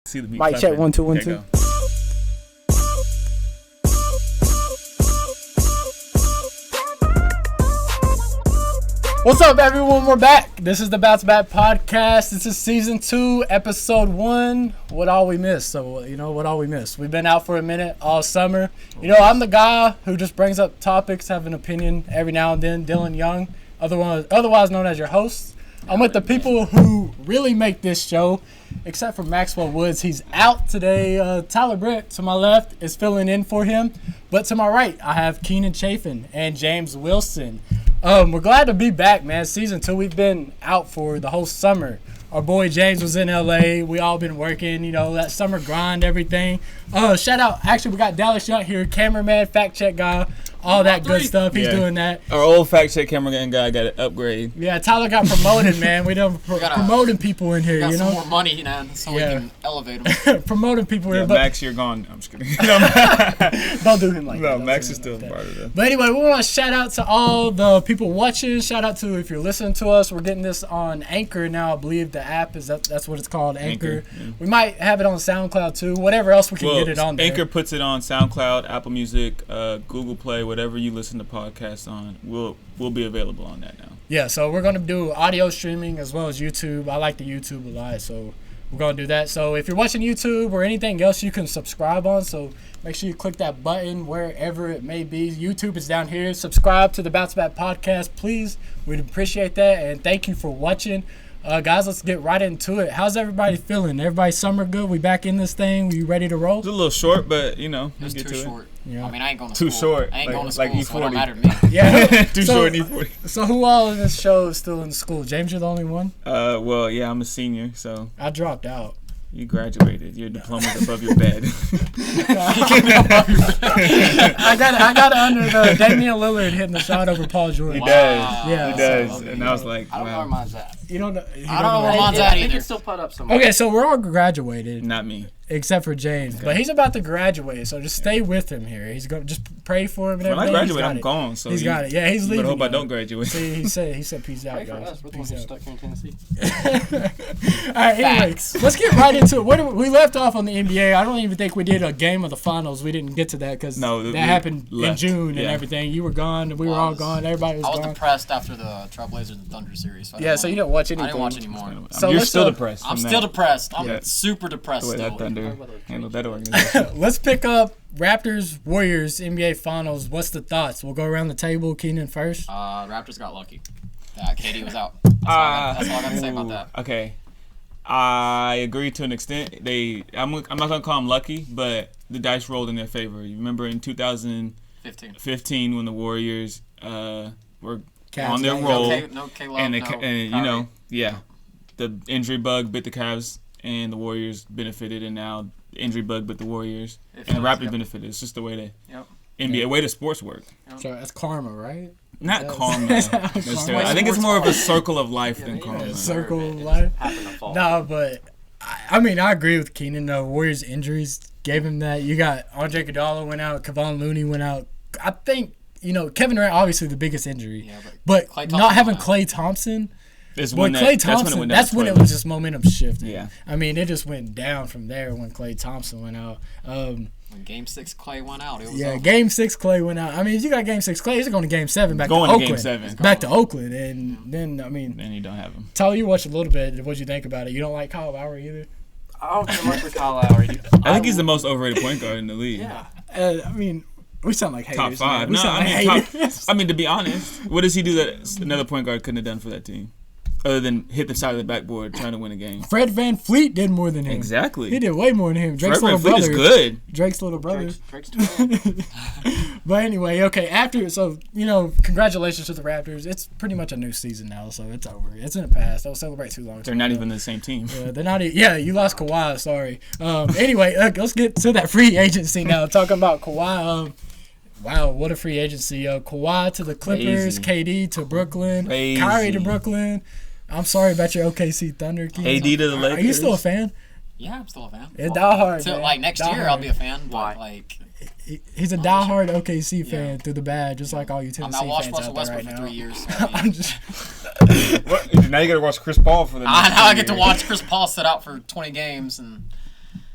See the Mic check 1 2 1 2. What's up, everyone? We're back. This is the Bounce Back Podcast. This is season 2, episode 1. What all we missed? So what all we missed? We've been out for a minute all summer. I'm the guy who just brings up topics, have an opinion every now and then. Dylan Young, otherwise known as your host. I'm with the people who really make this show, except for Maxwell Woods. He's out today. Tyler Britt, to my left, is filling in for him. But to my right, I have Keenan Chafin and James Wilson. We're glad to be back, man. Season 2, we've been out for the whole summer. Our boy James was in LA. We all been working, that summer grind, everything. Shout out. Actually, we got Dallas Young here, cameraman, fact check guy, all that good stuff. He's doing that. Our old fact check cameraman guy got an upgrade. Yeah, Tyler got promoted, man. We done promoting people in here, got some more money, so we can elevate them. Promoting people here. Max, you're gone. I'm just kidding. Don't do him like that. No, Max is still part of that. But anyway, we want to shout out to all the people watching. Shout out to if you're listening to us. We're getting this on Anchor now. I believe the app that's what it's called, Anchor. Yeah. We might have it on SoundCloud too. Whatever else we can get it on there. Anchor puts it on SoundCloud, Apple Music, Google Play, whatever you listen to podcasts on. We'll be available on that now. Yeah, so we're going to do audio streaming as well as YouTube. I like the YouTube a lot, so we're going to do that. So if you're watching YouTube or anything else, you can subscribe on. So make sure you click that button wherever it may be. YouTube is down here. Subscribe to the Bounce Back Podcast, please. We'd appreciate that, and thank you for watching. Guys, let's get right into it. How's everybody feeling? Everybody summer good? We back in this thing? We ready to roll? It's a little short, but it's too short. Yeah. I mean, I ain't going to school. Too short. I ain't going to like school, E40. so it don't matter to me. Yeah. Too short and E40. So who all in this show is still in school? James, you're the only one? Well, yeah, I'm a senior, so. I dropped out. You graduated. Your diploma's above your bed. I got it under the Damian Lillard hitting the shot over Paul George. He does. Yeah, he does. And I was like, I don't know where mine's at. You don't know? I don't know where mine's at either. He can still put up some. Okay, so we're all graduated. Not me. Except for James. Okay. But he's about to graduate, so just stay with him here. He's going to just pray for him and everything. When I graduate, I'm gone. So he's got it. Yeah, he's leaving. But I hope I don't graduate. See, he said peace out, Pray guys. for us. We're the ones who stuck here in Tennessee. All right, anyway, let's get right into it. We left off on the NBA. I don't even think we did a game of the finals. We didn't get to that because that happened in June and everything. You were gone. We were all gone. Everybody was gone. I was depressed after the Trailblazers and Thunder series. So so you didn't watch anything. I didn't watch anymore. So you're still depressed. I'm still depressed. I'm super depressed still. That Thunder handled that organization. Let's pick up Raptors, Warriors, NBA Finals. What's the thoughts? We'll go around the table. Keenan first. Raptors got lucky. KD was out. That's all I got to say about that. Okay. I agree to an extent. I'm not gonna call them lucky, but the dice rolled in their favor. You remember in 2015 when the Warriors were on their roll, the injury bug bit the Cavs, and the Warriors benefited, and now the injury bug bit the Warriors, and the Raptors benefited. It's just the way NBA, way the sports work. So that's karma, right? Not karma. I think it's more of a circle of life than karma. Circle of life. No, but I mean, I agree with Keenan. The Warriors' injuries gave him that. You got Andre Iguodala went out, Kevon Looney went out. I think Kevin Durant obviously the biggest injury, but not having Klay Thompson. Klay Thompson, that's when it was just momentum shifting. Yeah. I mean, it just went down from there when Klay Thompson went out. When Game 6 Klay went out, it was over. Game 6 Klay went out. I mean, if you got Game 6 Klay, he's going to Game 7 back to Oakland. Game 7. Back to Oakland. And then, I mean. Then you don't have him. Tyler, you watched a little bit. What'd you think about it? You don't like Kyle Lowry either? I don't care much for Kyle Lowry. I think he's the most overrated point guard in the league. Yeah. I mean, we sound like haters. Top 5. I mean, to be honest, what does he do that another point guard couldn't have done for that team? Other than hit the side of the backboard trying to win a game. Fred VanVleet did more than him. Exactly. He did way more than him. Drake's little brother. Is good. Drake's little brother. Drake's 12. But anyway, okay, congratulations to the Raptors. It's pretty much a new season now, so it's over. It's in the past. Don't celebrate too long. They're not even the same team. Yeah, they're not. You lost Kawhi. Sorry. Anyway, let's get to that free agency now. Talking about Kawhi. Wow, what a free agency. Kawhi to the Clippers, KD to Brooklyn, Kyrie to Brooklyn. I'm sorry about your OKC Thunder. AD to the Lakers. Are you still a fan? Yeah, I'm still a fan. Yeah, diehard. So, next year, I'll be a fan. Why? He's a diehard OKC fan through the bad, just like all you Tennessee fans out there Westbrook right for now. 3 years. So, Now you got to watch Chris Paul for the next now I get to watch Chris Paul sit out for 20 games and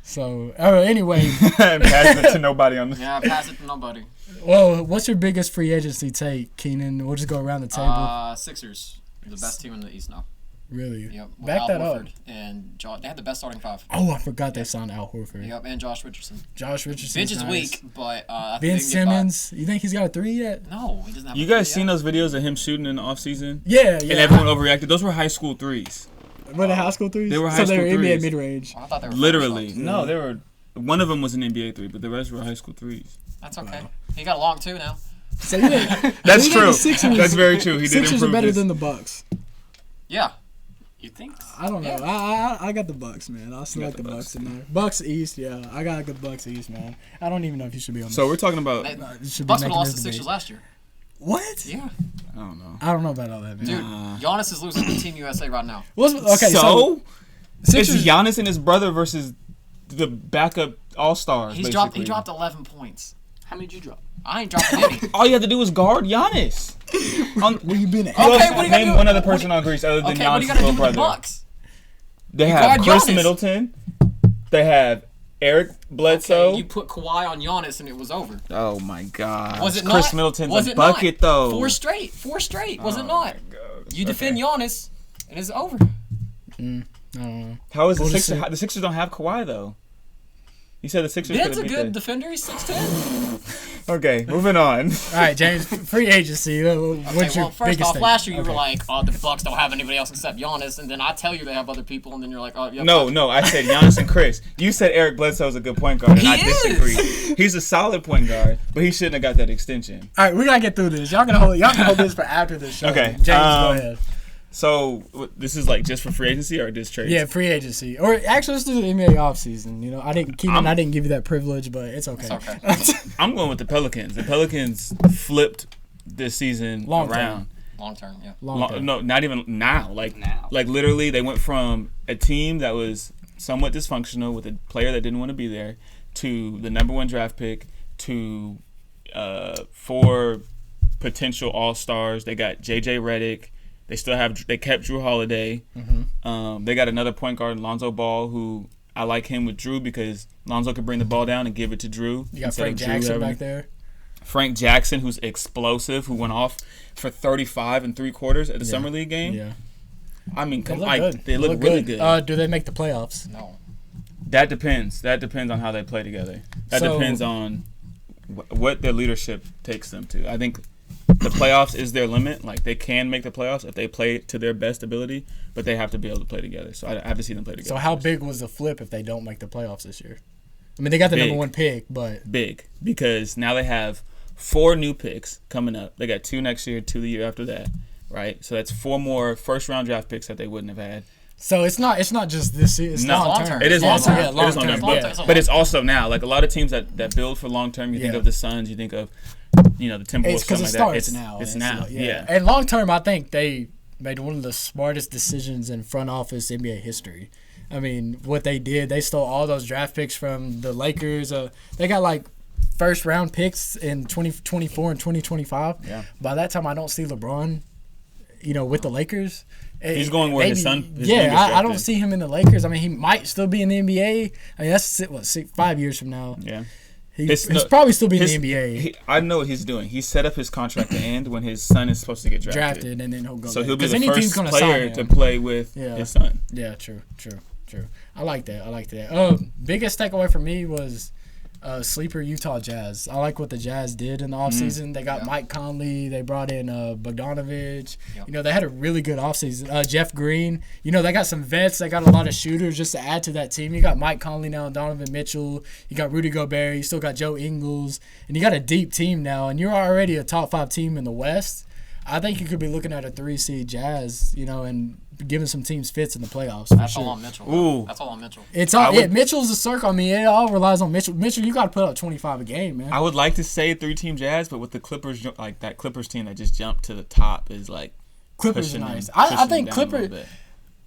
So anyway, Pass it to nobody on the. Yeah, pass it to nobody. well, what's your biggest free agency take, Keenan? We'll just go around the table. Sixers, the best team in the East now. Really? Yep. with Back Al that Horford up. And they had the best starting five. Oh, I forgot they signed Al Horford. Yep, and Josh Richardson. Josh Richardson. Bench is weak, but I think Ben they can get Simmons. You think he's got a 3 yet? by. No, he doesn't have. You a guys three seen yet. those videos of him shooting in the offseason? Yeah. And everyone overreacted. Those were high school threes. Were they high school threes? They were So high they were school NBA threes. mid-range. I thought they were Literally. first No, they were. One of them was an NBA three, but the rest were high school threes. That's okay. He got a long two now. So you think, That's you think true. the Sixers, That's very true. He did Sixers improve are better this. than the Bucks. Yeah. You think? I don't know. I got the Bucks, man. I still You like got the the Bucks in there. Bucks East, yeah. I got the Bucks East, man. I don't even know if you should be on. So we're talking about. They, this. Should be Bucks would making have lost this the Sixers debate. last year. What? Yeah. I don't know. I don't know about all that, man. Dude, Giannis is losing to Team USA right now. Okay, so Sixers. it's Giannis and his brother versus the backup all stars. He dropped 11 points. How many did you drop? I ain't dropping any. All you have to do is guard Giannis. Where you been at? Okay, what do you gotta Name do? one other person on Greece other than Okay, what do Giannis' you gotta do little with the brother. Bucks? They You have guard Chris Giannis. Middleton. They have Eric Bledsoe. Okay, you put Kawhi on Giannis and it was over. Oh my God. Was it Chris not? Middleton's Was a it bucket not? though. Four straight. Was it Oh not? my God. You defend Okay. Giannis and it's over. I don't know. How is the Golden Sixers? State. The Sixers don't have Kawhi though. You said the Sixers. Ben's could've a beat good the- defender. He's 6'10". Okay, moving on. All right, James. Free agency. Okay, What's your well, first biggest off, thing? last year you Okay. were like, "Oh, the Bucks don't have anybody else except Giannis," and then I tell you they have other people, and then you're like, "Oh, yeah." No, I said Giannis and Chris. You said Eric Bledsoe is a good point guard, and He I is. disagree. He's a solid point guard, but he shouldn't have got that extension. All right, we gotta get through this. Y'all can hold this for after the show. Okay, James, go ahead. So this is like just for free agency or just trades? Yeah, free agency. Or actually, let's do the NBA offseason. You know, I didn't give you that privilege, but it's okay. It's okay. I'm going with the Pelicans. The Pelicans flipped this season Long term. around. Long term, yeah. No, not even now. Like Now. Like literally, they went from a team that was somewhat dysfunctional with a player that didn't want to be there to the #1 draft pick to 4 potential All-Stars. They got J.J. Redick. They kept Drew Holiday. Mm-hmm. They got another point guard, Lonzo Ball, who I like him with Drew because Lonzo could bring the ball down and give it to Drew. You got instead Frank of Drew Jackson having- back there. Frank Jackson, who's explosive, who went off for 35 3/4 at the Summer League game. Yeah. I mean, They look like, good. they look really good. Do they make the playoffs? No. That depends. That depends on how they play together. That So- depends on what their leadership takes them to. I think the playoffs is their limit. Like, they can make the playoffs if they play to their best ability, but they have to be able to play together. So I have to see them play together. So how big was the flip if they don't make the playoffs this year? I mean, they got the Big. #1 pick, but Big, because now they have 4 new picks coming up. They got 2 next year, 2 the year after that, right? So that's 4 more first-round draft picks that they wouldn't have had. so it's not just this season. It's No. long Long term. term. It is Long long term. term. Yeah, It is long long term. term. Long Yeah. term. It's a But long it's also now, like a lot of teams that build for long term. You think Yeah. of the Suns. You think of, the Timberwolves. It's because it something like starts that. now. It's now. Yeah. And long term, I think they made one of the smartest decisions in front office NBA history. I mean, what they did, they stole all those draft picks from the Lakers. They got like first round picks in 2024 and 2025. Yeah. By that time, I don't see LeBron, with the Lakers. He's going where his son- his Yeah, youngest I don't drafted. see him in the Lakers. I mean, he might still be in the NBA. I mean, that's 5 years from now. Yeah. He's probably still be in the NBA. I know what he's doing. He set up his contract to end when his son is supposed to get drafted. And then he'll go. So back. he'll be 'Cause the any team's first gonna player sign to him. play with Yeah. his son. Yeah, true. I like that. Biggest takeaway for me was sleeper Utah Jazz. I like what the Jazz did in the offseason. They got Yeah. Mike Conley. They brought in Bogdanovich. Yep. They had a really good offseason. Jeff Green. They got some vets. They got a lot of shooters just to add to that team. You got Mike Conley now, Donovan Mitchell. You got Rudy Gobert. You still got Joe Ingles. And you got a deep team now. And you're already a top 5 team in the West. I think you could be looking at a 3-seed Jazz, and giving some teams fits in the playoffs. For That's sure. all on Mitchell. Ooh. That's all on Mitchell. It's all. would- Mitchell's a circle. I mean, it all relies on Mitchell. Mitchell, you got to put up 25 a game, man. I would like to say 3-team Jazz, but with the Clippers, like that Clippers team that just jumped to the top is like Clippers are pushing nice. them- I pushing think them down a little Clippers.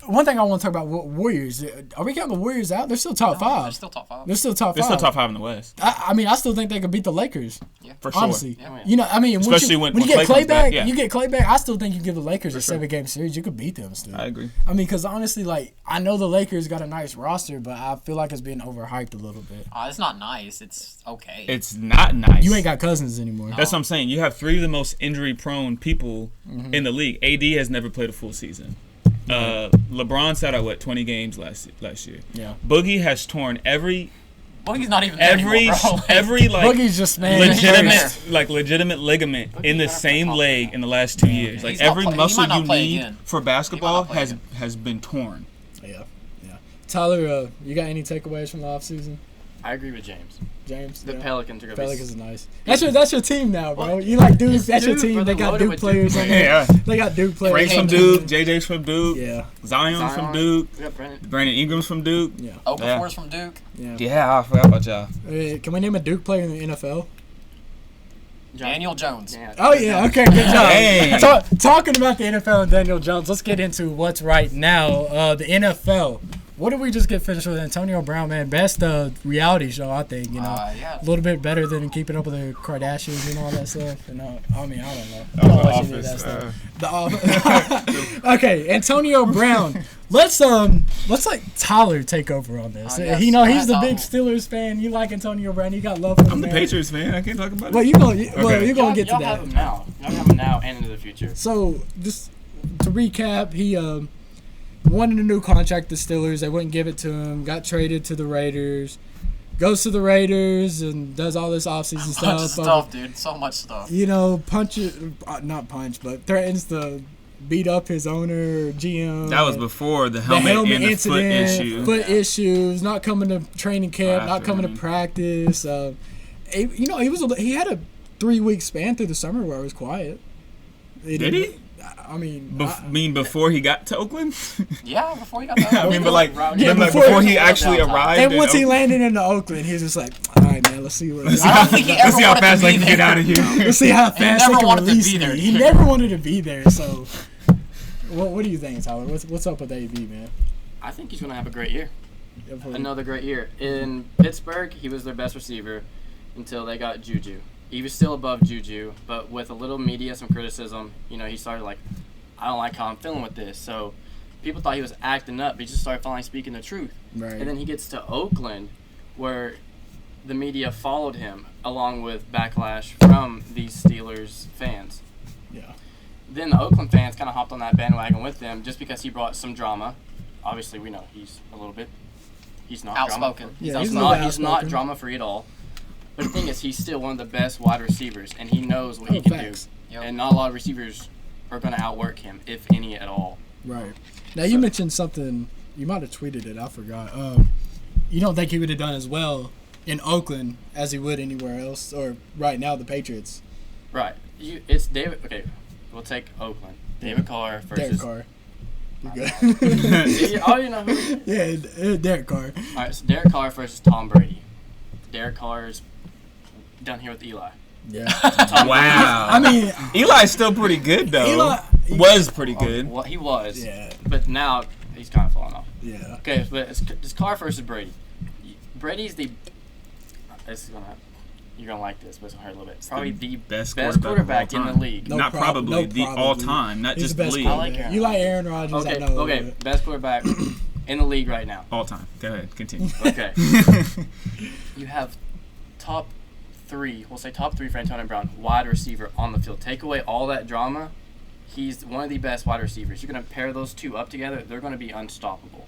bit. one thing I want to talk about Warriors. Are we counting the Warriors out? They're still top They're 5. still top 5. They're still top 5. They're still top 5 in the West. I mean, I still think they could beat the Lakers. Yeah. For sure. Honestly, Yeah. you know, I mean, Especially when when you get Clay Clay comes back, back, yeah. you get Clay back. I still think you give the Lakers a sure. 7-game series. You could beat them still. I agree. I mean, because honestly, like, I know the Lakers got a nice roster, but I feel like it's being overhyped a little bit. It's not nice. It's okay. It's not nice. You ain't got Cousins anymore. That's what I'm saying. You have 3 of the most injury-prone people in the league. AD has never played a full season. LeBron sat out 20 games last year. Yeah. Boogie has torn every Boogie's not even there anymore, bro. every like Boogie's just man. legitimate ligament in the same leg in the last 2 years. Like He's not every play- he muscle might not you play need again. for He basketball might not play has been torn. Yeah. Tyler, you got any takeaways from the offseason? I agree with James. James? The Yeah. Pelicans are going to be... Pelicans is nice. That's your team now, bro. You like Duke. It's That's your Duke, team. but They they're got loaded Duke with players Duke on there. Yeah. They got Duke players. Frank's from Duke, JJ's from Duke, Yeah. Zion's from Duke, We got Brandon. Brandon Ingram's from Duke. Yeah. Okafor's from Duke. Yeah. Yeah, I forgot about y'all. Can we name a Duke player in the NFL? Daniel Jones. Yeah. Oh, yeah. Okay, good job. Hey. Talking about the NFL and Daniel Jones, let's get into what's right now. The NFL. What did we just get finished with? Antonio Brown, man. Best reality show, I think. You know, Yeah. a little bit better than Keeping Up with the Kardashians and all that stuff. And I mean, I don't know. I The don't watch any of that Office. stuff. Okay, Antonio Brown. Let's like Tyler take over on this. Yes. You know, he's the Tyler. big Steelers fan. You like Antonio Brown. You got love for I'm the the man. Patriots fan. I can't talk about Well, it. you're gonna Y'all get to have that. him now. Y'all have him now and into the future. So, just to recap, he wanted a new contract. The Steelers, they wouldn't give it to him. Got traded to the Raiders. Goes to the Raiders and does all this offseason Bunch of stuff. stuff, dude. So much stuff. You know, not punch, but threatens to beat up his owner, GM. That was before the The helmet, helmet and the incident, foot issue. foot issues, not coming to training camp, Right not after, coming mhm. to practice. You know, he had a 3-week span through the summer where it was quiet. Did he? I mean, Before he got to Oakland? Yeah, before you got that. I mean, but like, Yeah, before he actually downtime. arrived. and in once he Oakland? landed into Oakland, he was just like, all right, man, let's see what. I don't think he ever Let's see how wanted fast to I be can get there. out of here. Let's see how fast never they can wanted to release be me. there. He never wanted to be there. So, what do you think, Tyler? What's up with AB, man? I think he's going to have a great year. Another great year. In Pittsburgh, he was their best receiver until they got Juju. He was still above Juju, but with a little media, some criticism, you know, he started like, I don't like how I'm feeling with this. So people thought he was acting up, but he just started finally speaking the truth. Right. And then he gets to Oakland, where the media followed him, along with backlash from these Steelers fans. Yeah. Then the Oakland fans kind of hopped on that bandwagon with him just because he brought some drama. Obviously, we know he's a little bit. He's not Outspoken. Drama. Yeah, He's he's a little not outspoken. drama free at all. But the thing is, he's still one of the best wide receivers, and he knows what he Oh, can facts. do. Yep. And not a lot of receivers are going to outwork him, if any at all. Right. Now, you mentioned something. You might have tweeted it. I forgot. You don't think he would have done as well in Oakland as he would anywhere else, or right now the Patriots? Right. It's David. Okay, we'll take Oakland. David Carr Derek versus. Carr. You good? Oh, you know who? Yeah, Derek Carr. All right, so Derek Carr versus Tom Brady. Derek Carr's done here with Eli. Yeah. Wow. I mean, Eli's still pretty good, though. Eli- was pretty good. Well, he was. yeah, But now he's kind of falling off. yeah. Okay, but it's Carr versus Brady. Brady's the. You're gonna like this, but it's gonna hurt a little bit. Probably the best best quarterback quarterback of all in the time. league. No Not prob- probably, no the probably. all-time, not He's just the the best league. I like quarterback. Aaron You like Aaron Rodgers? Okay, I know. okay, best quarterback in the league right now. All-time. Go ahead, continue. Okay, you have top three. We'll say top three for Antonio Brown, wide receiver on the field. Take away all that drama. He's one of the best wide receivers. You're gonna pair those two up together. They're gonna be unstoppable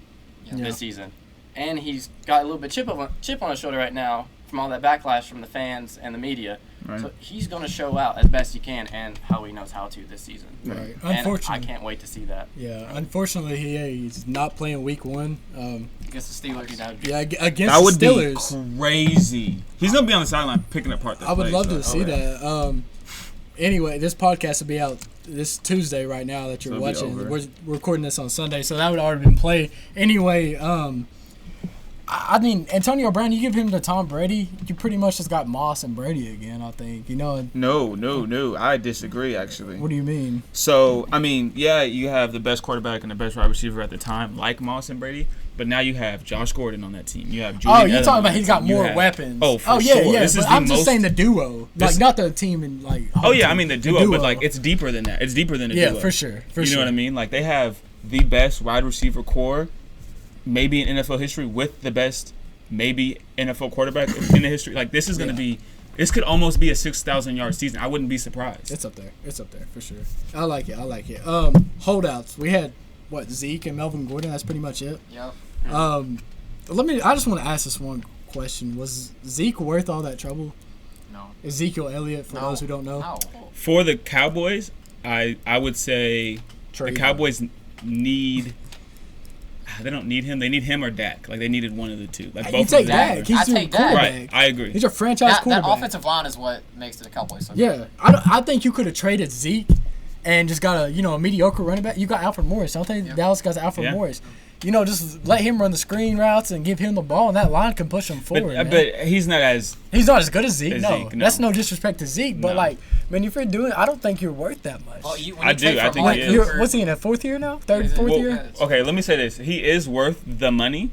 this season. And he's got a little bit chip on his shoulder right now from all that backlash from the fans and the media. Right. So he's going to show out as best he can and how he knows how to this season. Right. And Unfortunately. I can't wait to see that. Yeah. Unfortunately, he's not playing week 1. Against the Steelers. Yeah, against That would the Steelers. be crazy. He's going to be on the sideline picking apart the I would plays, love though. to see that. Anyway, this podcast will be out this Tuesday right now that you're So it'll be watching. over. We're recording this on Sunday, so that would already been played. Anyway, I mean, Antonio Brown, you give him to Tom Brady, you pretty much just got Moss and Brady again, I think. You know? No. I disagree, actually. What do you mean? So, I mean, yeah, you have the best quarterback and the best wide receiver at the time, like Moss and Brady. But now you have Josh Gordon on that team. You have Julian you're Edelman talking about he's got more have, weapons. Oh, for yeah, sure. yeah. This is I'm the just most, saying the duo, like not the team and like. Oh yeah, team. I mean the duo, but like it's deeper than that. It's deeper than a duo. Yeah, for sure. You know what I mean? Like they have the best wide receiver core, maybe in NFL history, with the best maybe NFL quarterback in the history. Like this is gonna be. This could almost be a 6,000-yard season. I wouldn't be surprised. It's up there for sure. I like it. Holdouts. We had Zeke and Melvin Gordon. That's pretty much it. Yep. I just want to ask this one question. Was Zeke worth all that trouble? No. Ezekiel Elliott, for those who don't know. No. For the Cowboys, I would say Trade the Cowboys need. They don't need him. They need him or Dak. Like they needed one of the two. Like both. You take of them. Dak. He's your take Dak. quarterback. Right. I agree. He's your franchise That quarterback. offensive line is what makes the Cowboys so good. Yeah, I think you could have traded Zeke and just got a mediocre running back. You got Alfred Morris. Don't think Dallas got Alfred Morris. Just let him run the screen routes and give him the ball, and that line can push him forward. But he's not as. He's not as good as Zeke. No, Zeke, no. That's no disrespect to Zeke, but if you're doing, I don't think you're worth that much. Well, I do. I think he is. What's he in a fourth year now? Fourth year? Okay, let me say this. He is worth the money.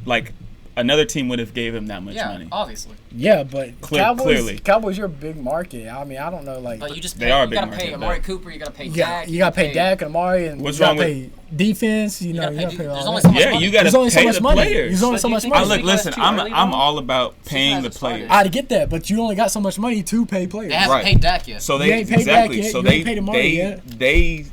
Like another team would have gave him that much money. Obviously. Yeah, but clearly. Cowboys, you're a big market. I mean, I don't know, like. But you just they are a big gotta market, pay Amari Cooper. You gotta pay Yeah, Dak. you gotta pay Dak and Amari, and What's you wrong gotta with pay defense. You gotta gotta pay pay all there's only that. so much Yeah, money. you got There's to only so pay much the money. players. There's only so But much you money. think Look, listen. too early, I'm though? all about paying the hasn't started. players. I get that, but you only got so much money to pay players. They haven't Right. paid Dak yet. So You they ain't paid exactly. Dak yet. So You they ain't paid Amari yet. they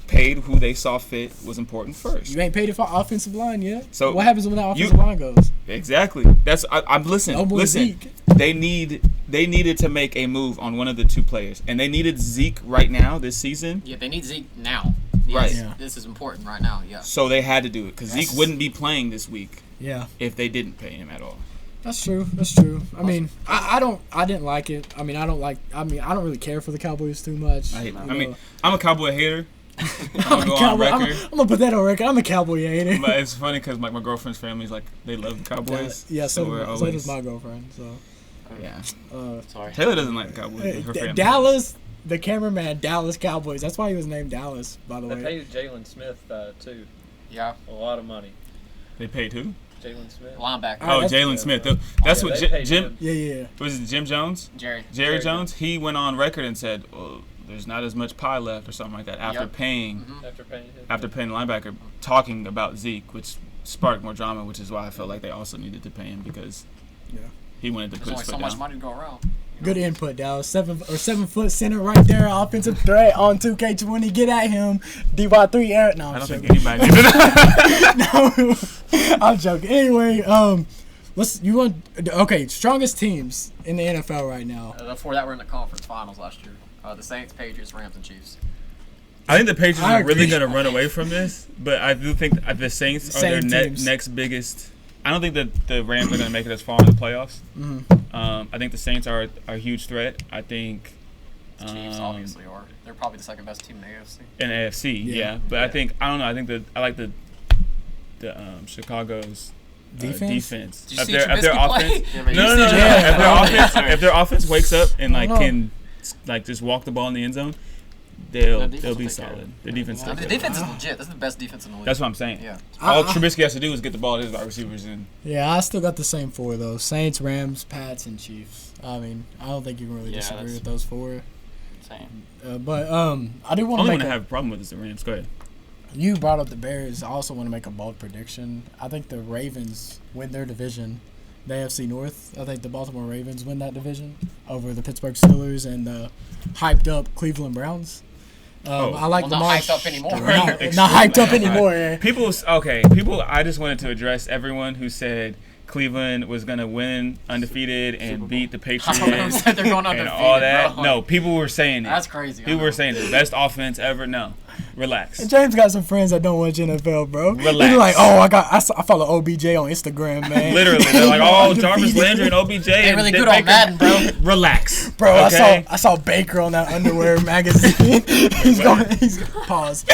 paid who they saw fit was important first. You ain't paid for offensive line yet. So what happens when that offensive line goes? Exactly. That's I'm listening. No more Listen. Zeke. They needed to make a move on one of the two players, and they needed Zeke right now this season. Yeah, they need Zeke now. Yes, Right. Yeah. This is important right now. Yeah. So they had to do it because Zeke wouldn't be playing this week Yeah, if they didn't pay him at all. that's true. I mean, I didn't like it. I don't really care for the Cowboys too much. I'm a Cowboy hater. I'm go on record. I'm gonna put that on record. I'm a Cowboy hater. But it's funny because my girlfriend's family's like they love the Cowboys. Yeah, so we're does always my girlfriend. So yeah. Sorry. Taylor doesn't like the Cowboys. Her family. Dallas, the cameraman, Dallas Cowboys. That's why he was named Dallas, by the They way. paid Jalen Smith too. Yeah. A lot of money. They paid who? Jalen Smith. Linebacker. Oh, that's- Jalen Smith. That's Yeah, what they paid Jim. him. Yeah. Was it Jim Jones? Jerry. Jerry Jones. He went on record and said, "Well, there's not as much pie left," or something like that. After Yep. paying, After paying him. the linebacker, talking about Zeke, which sparked more drama, which is why I felt like they also needed to pay him because he wanted to There's put only his so foot much down. money to go around. Good input, Dallas. 7-foot center right there, offensive threat on 2K20. Get at him. DY3 Aaron. No, I I'm don't joking. think anybody did that. No, I'm joking. Anyway, strongest teams in the NFL right now. The four that were in the conference finals last year. The Saints, Patriots, Rams, and Chiefs. I think the Patriots I are really agree. going to run away from this, but I do think the Saints are Same their teams. next biggest. I don't think that the Rams are going to make it as far in the playoffs. I think the Saints are a huge threat. I think Chiefs obviously are. They're probably the second best team in the AFC. in AFC, yeah. But I think I don't know. I think I like the Chicago's defense. Did you see Trubisky play? No. Yeah. If their offense wakes up and I don't know. can just walk the ball in the end zone, they'll defense be will take care solid. of it. Their defense. The defense is legit. That's the best defense in the league. That's what I'm saying. Yeah. All Trubisky has to do is get the ball to his wide receivers and. Yeah, I still got the same four, though. Saints, Rams, Pats, and Chiefs. I mean, I don't think you can really disagree that's- with those four. Same. But I do want Only to one I make have a problem with is the Rams. Go ahead. You brought up the Bears. I also want to make a bold prediction. I think the Ravens win their division, the AFC North. I think the Baltimore Ravens win that division over the Pittsburgh Steelers and the hyped-up Cleveland Browns. I like Well, the not hyped up anymore. Not hyped up anymore. Yeah. People. I just wanted to address everyone who said Cleveland was gonna win undefeated and beat the Patriots Said they're going and undefeated, all that. bro. No, people were saying it. That's crazy. People were saying it. Best offense ever. No, relax. And James got some friends that don't watch NFL, bro. Relax. They're like, I follow OBJ on Instagram, man. Literally, they're like, oh, Jarvis Landry and OBJ. They're and really Baker. good on Madden, bro. Relax. Bro, Okay. I saw Baker on that underwear magazine. He's pause.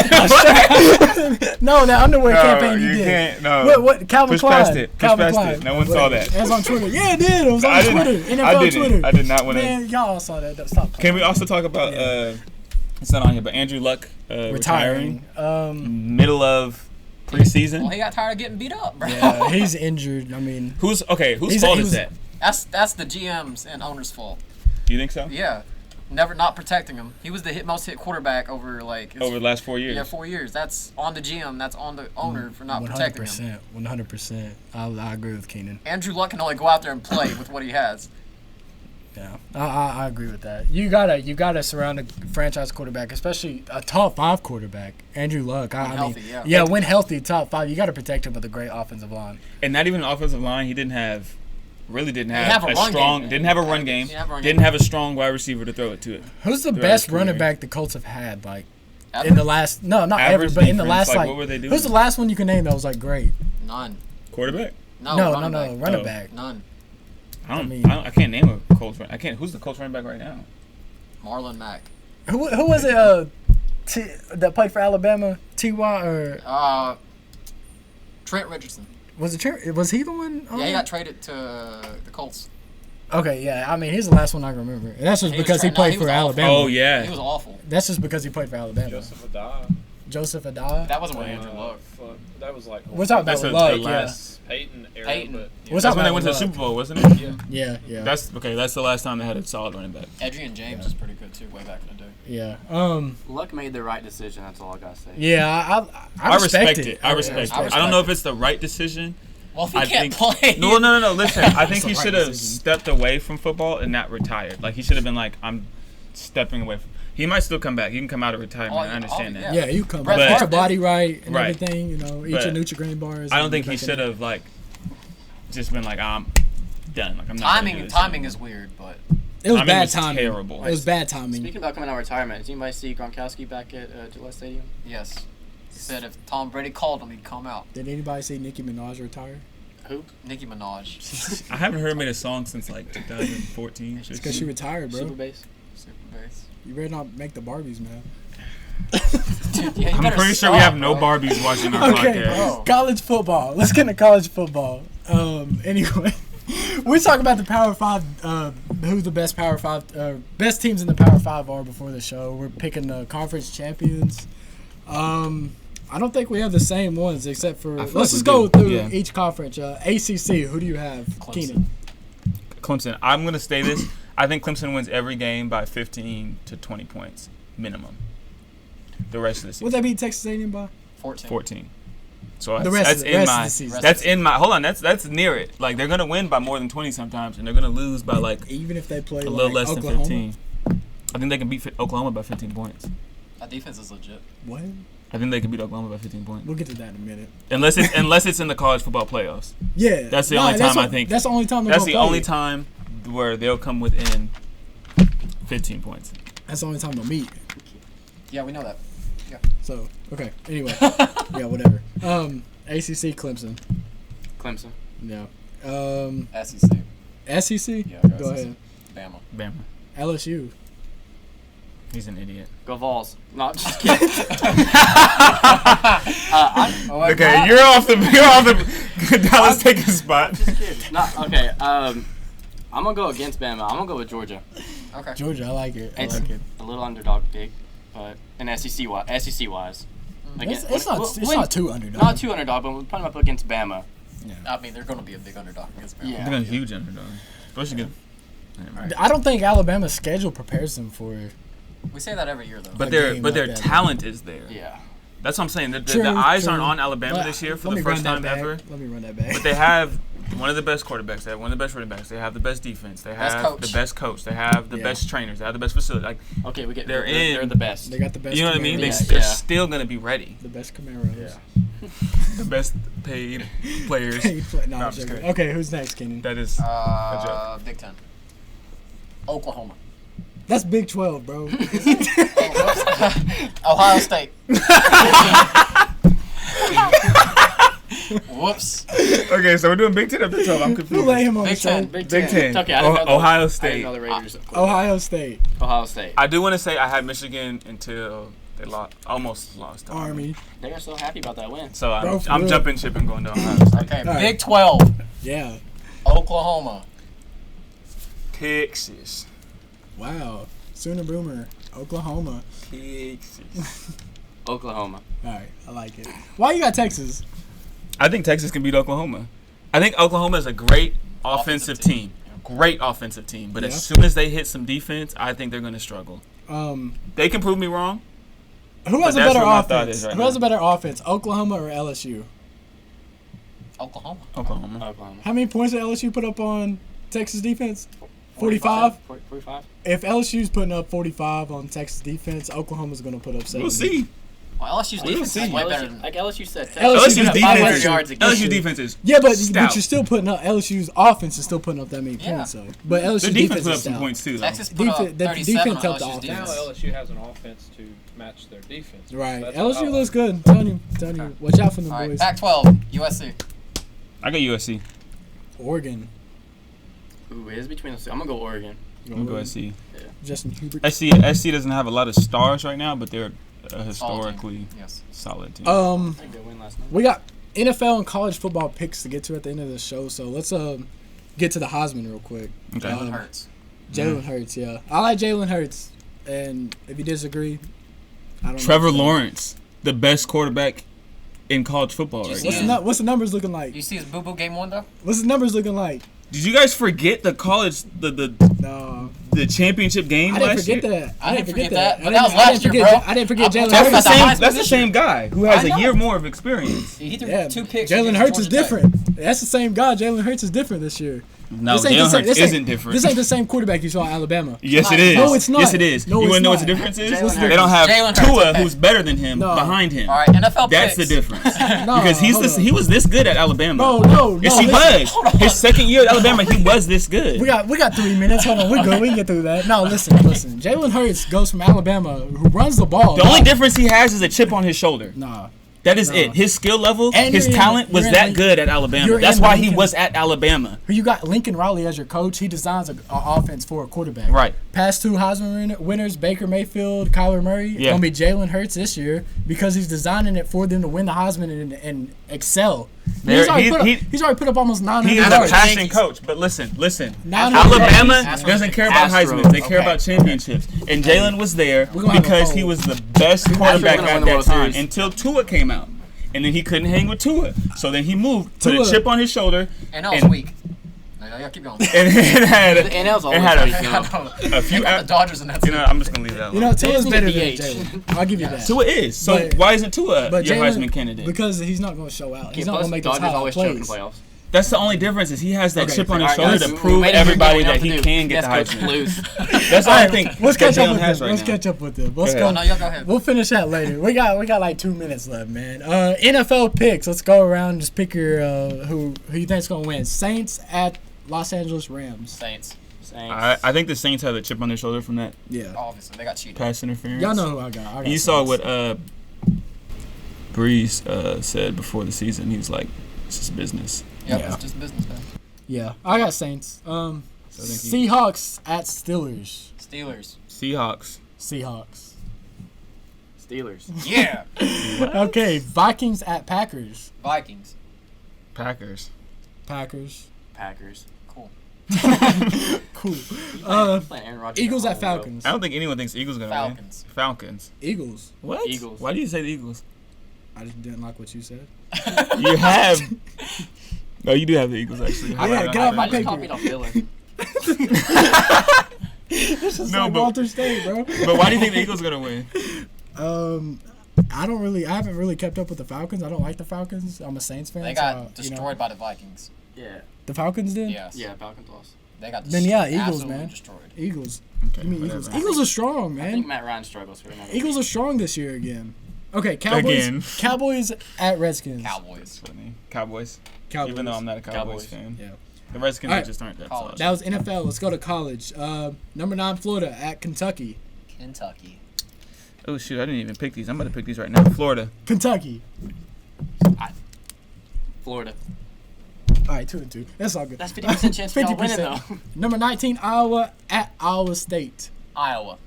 No, that underwear campaign you did. Can't, no. What Calvin Push Klein. past it. Push Calvin past Klein. it. No one saw that. It was on Twitter. Yeah, it did. It was on I didn't- Twitter. NFL I didn't. Twitter. I did not want to. Man, y'all saw that. Stop. Can we also talk about it's not on here, but Andrew Luck Retiring. middle of preseason? Well, he got tired of getting beat up, bro. Yeah, he's injured. I mean, Whose fault he is that? That's the GM's and owner's fault. You think so? Yeah, never not protecting him. He was the most hit quarterback over Over the last 4 years. Yeah, 4 years. That's on the GM. That's on the owner for not protecting him. 100%. I agree with Keenan. Andrew Luck can only go out there and play with what he has. Yeah, I agree with that. You gotta surround a franchise quarterback, especially a top 5 quarterback. Andrew Luck. When healthy, top 5. You gotta protect him with a great offensive line. And not even an offensive line. He didn't have a run game. Didn't have a run game. Didn't have a strong wide receiver to throw it to. Who's the best running back the Colts have had? Like in the last, not ever, but in the last what were they doing? Who's the last one you can name that was like great? None. Quarterback? No, running back. None. I can't name a Colts running. Who's the Colts running back right now? Marlon Mack. Who was it? That played for Alabama? T.Y. or Trent Richardson. was it? Was he the one? Yeah, he got traded to the Colts. Okay, yeah. I mean, he's the last one I can remember. And that's just because he played for Alabama. Oh yeah, he was awful. That's just because he played for Alabama. Joseph Adai. That wasn't with Andrew Luck. That was like. We're talking about That's Luck, the yeah. last. Peyton era, Peyton. but What's That's up, when they Luck? went to the Super Bowl, wasn't it? Yeah. That's okay. That's the last time they had a solid running back. Adrian James was pretty good too, way back in the day. Yeah. Luck made the right decision. That's all I gotta say. Yeah, I respect it. I respect it. I don't know if it's the right decision. Well, if he can't play. No. Listen, I think the he right should have decision. stepped away from football and not retired. Like he should have been like, I'm stepping away from. He might still come back. He can come out of retirement. I understand that. Yeah, you come Brett back. Favre Get your body right and Right. everything. You know, eat But your Nutri-Grain bars. I don't and think get he back in should there. have like just been like, I'm done. Like I'm not. gonna do this Timing anymore. is weird, but It was timing bad was timing. terrible. It was bad timing. Speaking about coming out of retirement, does anybody see Gronkowski back at Gillette Stadium? yes. He said if Tom Brady called him, he'd come out. Did anybody see Nicki Minaj retire? Who? Nicki Minaj. I haven't heard him make a song since like 2014. It's because she retired, bro. Super bass. Super bass. You better not make the Barbies, man. Dude, yeah, you I'm better pretty sure we stop, have no bro. Barbies watching our Okay, podcast. college football. Let's get into college football. Anyway, we talk about the Power 5, who the best Power 5, best teams in the Power 5 are before the show. We're picking the conference champions. I don't think we have the same ones except for. I feel Let's like just we go do, through yeah. each conference. ACC, who do you have? Clemson. Keenan. Clemson. I'm gonna say this. I think Clemson wins every game by 15 to 20 points minimum. The rest of the season. Would they beat Texas A&M by? 14. So The rest that's of the in my. season. That's in my. Hold on. That's near it. Like they're gonna win by more than 20 sometimes, and they're gonna lose by like Even if they play a little less Oklahoma? than 15. I think they can beat Oklahoma by 15 points. That defense is legit. What? I think they can beat Oklahoma by 15 points. We'll get to that in a minute. Unless it's in the college football playoffs. Yeah. That's the only time I what- think. That's the only time. That's the only time where they'll come within 15 points. That's the only time they'll meet. Yeah, we know that. So okay. Anyway, yeah, whatever. ACC, Clemson. Clemson. Yeah. SEC. SEC. Yeah, Go ahead. Bama. Bama. LSU. He's an idiot. Go Vols. No, just kidding. Okay, you're off the. Dallas take a spot. Just kidding. No, okay. I'm gonna go against Bama. I'm gonna go with Georgia. Okay. Georgia, I like it. I It's like it. a little underdog pick, but an SEC wise. It's not too underdog. Not too underdog, but we're putting them up against Bama. I mean, they're going to be a big underdog against Bama. Yeah. They're a huge underdog. Especially good. I don't think Alabama's schedule prepares them for. We say that every year, though. But a their game their like that. talent is there. Yeah. That's what I'm saying. The True, eyes true. aren't on Alabama But this year for let the me run first that time back. ever. Let me run that back. But they have one of the best quarterbacks. They have one of the best running backs. They have the best defense. They Best have coach. the best coach. They have the Yeah. best trainers. They have the best facility. Like Okay, They're the best. They got the best. you know what I mean? Camaros. They're Yeah. still gonna be ready. The best Camaros. Yeah. The best paid players. no, No, I'm I'm just joking. kidding. Okay, who's next, Keenan? That is a joke. Big Ten. Oklahoma. That's Big 12, bro. Ohio State. Whoops. Okay, so we're doing Big 10 or Big 12. I'm confused. Who let him on Big the show? 10. Big Big 10. Kentucky, I didn't know Ohio I State. didn't know the Raiders. Ohio State. Ohio State. I do want to say I had Michigan until they almost lost to Army. They are so happy about that win. So Bro, for I'm real. jumping ship and going to Ohio State. Okay, All right. Big 12. Yeah. Oklahoma. Texas. Wow. Sooner Boomer. Oklahoma. Texas. Oklahoma. All right. I like it. Why you got Texas? I think Texas can beat Oklahoma. I think Oklahoma is a great offensive team. Great offensive team. But Yeah. as soon as they hit some defense, I think they're going to struggle. They can prove me wrong. Who has a that's better where my thought offense? is right Who has now. a better offense? Oklahoma or LSU? Oklahoma. Oklahoma. Oklahoma. How many points did LSU put up on Texas defense? 45? 45? If LSU's putting up 45 on Texas defense, Oklahoma's going to put up 70. We'll see. Well, LSU's We'll defense see. is way better LSU, than like LSU said, LSU's LSU's got 500 defense, yards against LSU you. defense is Yeah, but stout. you're still putting up LSU's offense is still putting up that many Yeah. points, though. But LSU's Their defense defense put is up some stout. points too, though. Texas put up Defense- the 37 defense on helped the LSU's offense. Now defense. LSU has an offense to match their defense. Right. That's LSU what I looks like. good. Telling you. Watch out for them All right, boys. Pac-12, USC. I got USC. Oregon. Ooh, it is between the two. I'm going to go Oregon. I'm going to SC. Justin Hubert. SC doesn't have a lot of stars right now, but they're a historically Yes. solid team. I think they win last night. We got NFL and college football picks to get to at the end of the show, so let's get to the Heisman real quick. Okay. Jalen Hurts. Jalen Hurts, yeah. I like Jalen Hurts, and if you disagree, I don't Trevor know. Lawrence, the best quarterback in college football right see now. What's the numbers looking like? You see his boo-boo game one, though? What's the numbers looking like? Did you guys forget the college No. the championship game I didn't last forget year? that. I didn't forget that, but I that was didn't- I last didn't year, forget- bro. I didn't forget I'm Jalen talking That's Hurts. the about same. Heisman That's the this same guy who has I a know. year more of experience. He threw Yeah, 2 picks. Jalen against Hurts is Georgia Tech. different. That's the same guy. Jalen Hurts is different this year. No, This ain't Jalen the same- Hurts this ain't- isn't different. This ain't the same quarterback you saw at Alabama. Yes, it is. No, it's not. Yes, it is. No, You want it's to know what the not. difference is? Jalen They don't have Jalen Hurts, Tua, okay. who's better than him, No. behind him. All right, NFL That's picks. the difference. No, Because hold on. he was this good at Alabama. No. Yes, he listen. was. His second year at Alabama, he was this good. We got 3 minutes. Hold on, we're good. We can get through that. No, listen. Jalen Hurts goes from Alabama, who runs the ball. The only difference he has is a chip on his shoulder. Nah. That is No. it. His skill level, And his you're in- talent was you're in that Lincoln- good at Alabama. you're That's in why he Lincoln. was at Alabama. You got Lincoln Riley as your coach. He designs an offense for a quarterback. Right. Past 2 Heisman winners, Baker Mayfield, Kyler Murray. Yeah. Gonna be Jalen Hurts this year because he's designing it for them to win the Heisman and excel. He's already put up almost 900 He is a yards. passion coach. But listen. 900 Alabama yards. doesn't care about Astros. Heisman. They care Okay. about championships. And Jalen was there We're gonna have a because poll. he was the best quarterback gonna at win the that World time Series. until Tua came out. And then he couldn't hang with Tua. So then he moved, put a Tua- chip on his shoulder, And that was weak. No, y'all keep going. and it had The NL's it always had weak, a, you know. a few. They got the Dodgers in that You team. know, I'm just gonna leave that alone. You know, Tua's need better a than DH. Jalen. I'll give you that. Tua is. So But- why isn't Tua But your Jalen- Heisman candidate? Because he's not going to show out. He's Yeah, not plus going to make those Dodgers high always choke in plays. playoffs. That's the only difference is he has that Okay, chip on all his right, shoulder guys, to we prove made it everybody what we that he have to can do. get the Yes, coach, Heisman. lose. That's all I think. Let's that catch up Jalen with has them. right Let's now. catch up with them. Let's Go go. ahead. No, y'all go ahead. We'll finish that later. We got like 2 minutes left, man. NFL picks. Let's go around. Just pick your who you think's gonna win. Saints at Los Angeles Rams. Saints. I think the Saints have a chip on their shoulder from that Yeah. Obviously, they got cheated. pass interference. Y'all know who I got. I got You saw Saints. what Breeze said before the season. He was like, "It's just business." Yep, Yeah. it's just business, man. Yeah, I got Saints. I think Seahawks at Steelers. Steelers. Seahawks. Seahawks. Steelers. Yeah. Okay, Vikings at Packers. Vikings. Packers. Packers. Packers. Cool. Cool. Playing Aaron Rodgers Eagles at home, though. Falcons. I don't think anyone thinks Eagles gonna Falcons. win. Falcons. Eagles. What? Eagles. Why do you say the Eagles? I just didn't like what you said. You have. No, you do have the Eagles actually. Yeah, get off my I just paper. copied off Dylan. This is No, like but- Walter State, bro. But why do you think the Eagles gonna win? I haven't really kept up with the Falcons. I don't like the Falcons. I'm a Saints fan. They so, got you know. destroyed by the Vikings. Yeah. The Falcons did? Yes. Yeah, Falcons lost. They got Then yeah, Eagles, absolutely man. destroyed. Eagles. Okay, Give me Eagles. whatever. Eagles are strong, I think man. Matt Ryan struggles for another Eagles week. are strong this year again. Okay, Cowboys. Again. Cowboys at Redskins. Cowboys. Funny. Cowboys. Cowboys. Even though I'm not a Cowboys, Cowboys. fan. Yeah. The Redskins All right. just aren't that College. solid. That was NFL. Let's go to college. Number 9 Florida at Kentucky. Kentucky. Oh shoot, I didn't even pick these. I'm about to pick these right now. Florida. Kentucky. Florida. All right, 2-2. That's all good. That's 50% chance for y'all winning, though. Number 19, Iowa at Iowa State. Iowa.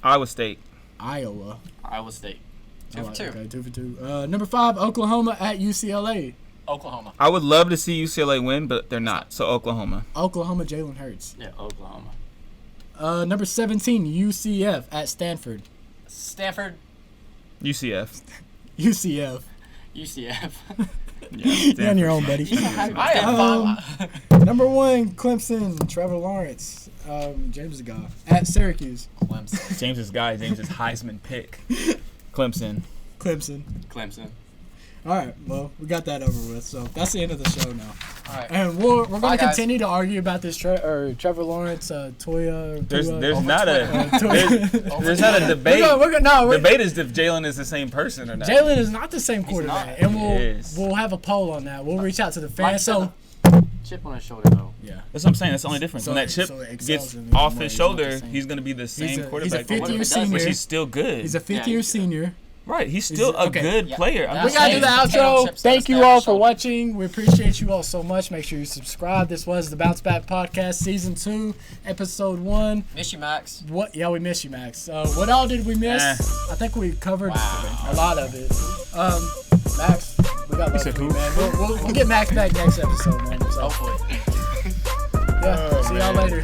Iowa State. Iowa. Iowa State. 2 for 2. Okay, 2 for 2. Number 5, Oklahoma at UCLA. Oklahoma. I would love to see UCLA win, but they're not. So Oklahoma. Oklahoma, Jalen Hurts. Yeah, Oklahoma. Number 17, UCF at Stanford. Stanford. UCF. UCF. UCF. You're on your own, buddy. I am Number 1, Clemson, Trevor Lawrence. James' guy at Syracuse. Clemson. James's guy. James's Heisman pick. Clemson. Clemson. All right, well, we got that over with, so that's the end of the show now. All right. And we're going to Bye, guys. continue to argue about this Trevor Lawrence, Toya. There's Tua. not a debate. Debate is if Jalen is the same person or not. Jalen is not the same quarterback, and He is. we'll have a poll on that. We'll reach out to the fans. So Chip on his shoulder, though. yeah, That's what I'm saying. That's the only difference. So- when that chip so it excels gets in the off way his he's not shoulder, the same. he's going to be the same he's a quarterback. fifth What if year it does? senior. Which he's still good. He's a fifth Yeah, year he's good. senior. Right. He's still a okay. good Yeah. player. Yeah. I'm We just gotta do saying. the Potato outro. chips Thank you on his all for shoulder. watching. We appreciate you all so much. Make sure you subscribe. This was the Bounce Back Podcast, Season 2, Episode 1. Miss you, Max. What? Yeah, we miss you, Max. What all did we miss? I think we covered a lot of it. Max, we got love said for you, who? man. We'll get Max back next episode, man. So, Hopefully. yeah, see y'all later.